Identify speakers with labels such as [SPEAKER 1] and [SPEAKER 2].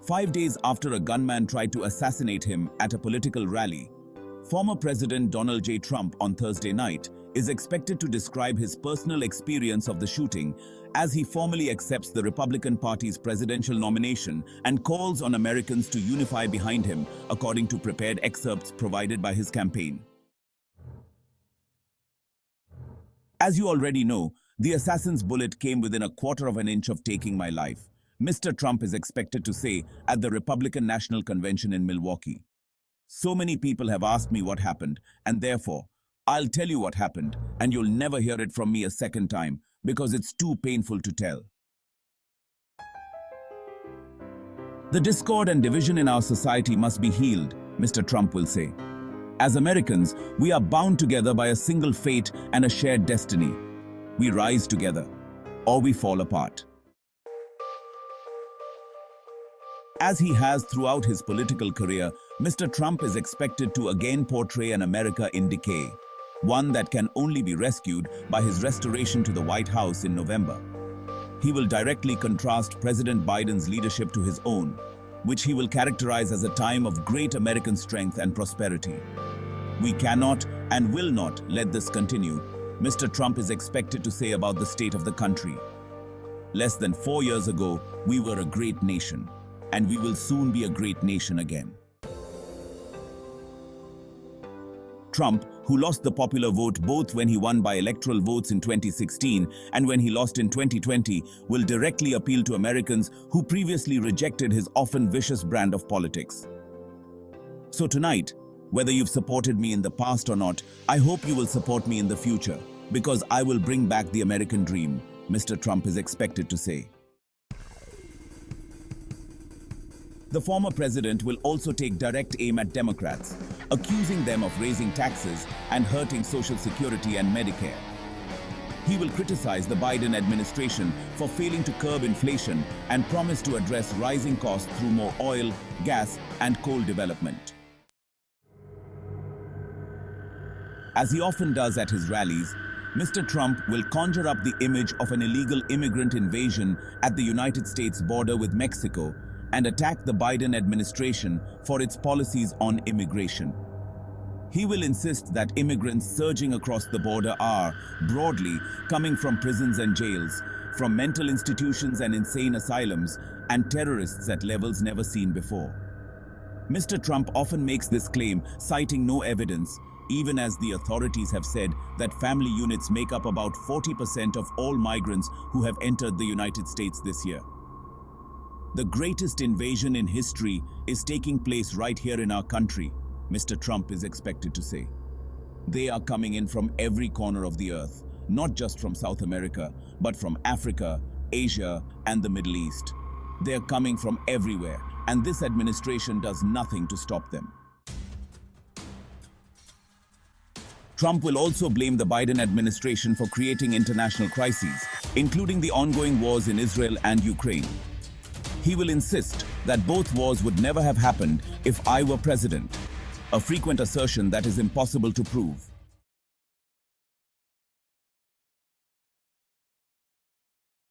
[SPEAKER 1] 5 days after a gunman tried to assassinate him at a political rally. Former President Donald J. Trump on Thursday night is expected to describe his personal experience of the shooting as he formally accepts the Republican Party's presidential nomination and calls on Americans to unify behind him, according to prepared excerpts provided by his campaign. As you already know, the assassin's bullet came within a quarter of an inch of taking my life, Mr. Trump is expected to say at the Republican National Convention in Milwaukee. So many people have asked me what happened, and therefore, I'll tell you what happened, and you'll never hear it from me a second time because it's too painful to tell. The discord and division in our society must be healed, Mr. Trump will say. As Americans, we are bound together by a single fate and a shared destiny. We rise together, or we fall apart. As he has throughout his political career, Mr. Trump is expected to again portray an America in decay, one that can only be rescued by his restoration to the White House in November. He will directly contrast President Biden's leadership to his own, which he will characterize as a time of great American strength and prosperity. We cannot and will not let this continue, Mr. Trump is expected to say about the state of the country. Less than 4 years ago, we were a great nation, and we will soon be a great nation again. Trump, who lost the popular vote both when he won by electoral votes in 2016 and when he lost in 2020, will directly appeal to Americans who previously rejected his often vicious brand of politics. So tonight, whether you've supported me in the past or not, I hope you will support me in the future, because I will bring back the American dream, Mr. Trump is expected to say. The former president will also take direct aim at Democrats, accusing them of raising taxes and hurting Social Security and Medicare. He will criticize the Biden administration for failing to curb inflation and promise to address rising costs through more oil, gas, and coal development. As he often does at his rallies, Mr. Trump will conjure up the image of an illegal immigrant invasion at the United States border with Mexico and attack the Biden administration for its policies on immigration. He will insist that immigrants surging across the border are, broadly, coming from prisons and jails, from mental institutions and insane asylums, and terrorists at levels never seen before. Mr. Trump often makes this claim, citing no evidence, even as the authorities have said that family units make up about 40% of all migrants who have entered the United States this year. The greatest invasion in history is taking place right here in our country, Mr. Trump is expected to say. They are coming in from every corner of the earth, not just from South America, but from Africa, Asia, and the Middle East. They are coming from everywhere, and this administration does nothing to stop them. Trump will also blame the Biden administration for creating international crises, including the ongoing wars in Israel and Ukraine. He will insist that both wars would never have happened if I were president, a frequent assertion that is impossible to prove.